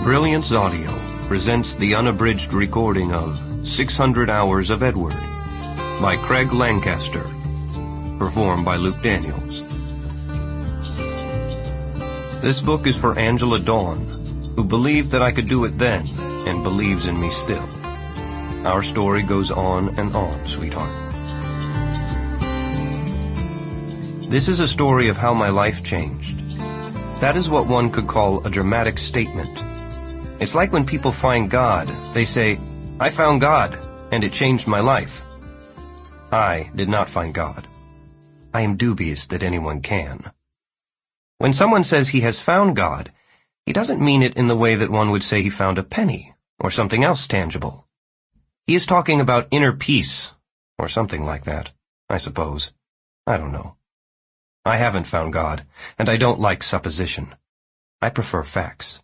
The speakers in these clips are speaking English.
Brilliance Audio presents the unabridged recording of 600 Hours of Edward by Craig Lancaster, performed by Luke Daniels. This book is for Angela Dawn, who believed that I could do it then and believes in me still. Our story goes on and on, sweetheart. This is a story of how my life changed. That is what one could call a dramatic statement. It's like when people find God, they say, "I found God, and it changed my life." I did not find God. I am dubious that anyone can. When someone says he has found God, he doesn't mean it in the way that one would say he found a penny, or something else tangible. He is talking about inner peace, or something like that, I suppose. I don't know. I haven't found God, and I don't like supposition. I prefer facts.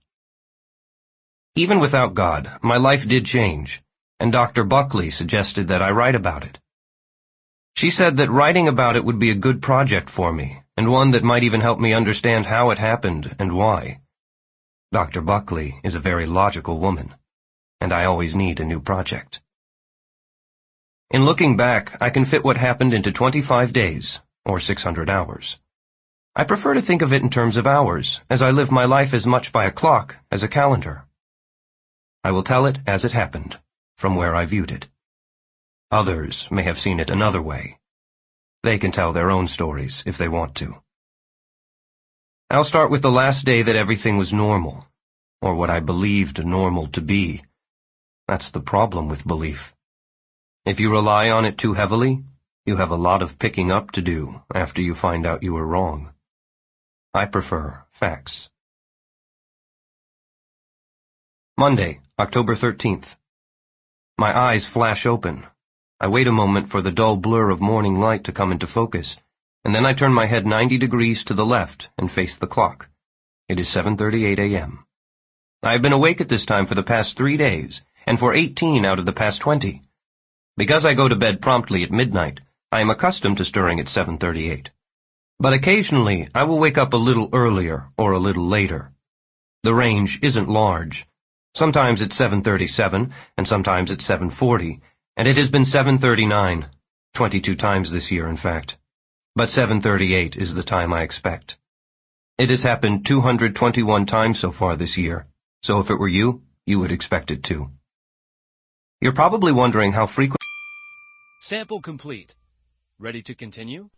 Even without God, my life did change, and Dr. Buckley suggested that I write about it. She said that writing about it would be a good project for me, and one that might even help me understand how it happened and why. Dr. Buckley is a very logical woman, and I always need a new project. In looking back, I can fit what happened into 25 days, or 600 hours. I prefer to think of it in terms of hours, as I live my life as much by a clock as a calendar. I will tell it as it happened, from where I viewed it. Others may have seen it another way. They can tell their own stories if they want to. I'll start with the last day that everything was normal, or what I believed normal to be. That's the problem with belief. If you rely on it too heavily, you have a lot of picking up to do after you find out you were wrong. I prefer facts. Monday, October 13th. My eyes flash open. I wait a moment for the dull blur of morning light to come into focus, and then I turn my head 90 degrees to the left and face the clock. It is 7:38 a.m. I have been awake at this time for the past 3 days, and for 18 out of the past 20. Because I go to bed promptly at midnight, I am accustomed to stirring at 7:38. But occasionally, I will wake up a little earlier or a little later. The range isn't large. Sometimes it's 7:37, and sometimes it's 7:40, and it has been 7:39, 22 times this year, in fact. But 7:38 is the time I expect. It has happened 221 times so far this year, so if it were you, you would expect it too. You're probably wondering how frequent... Sample complete. Ready to continue?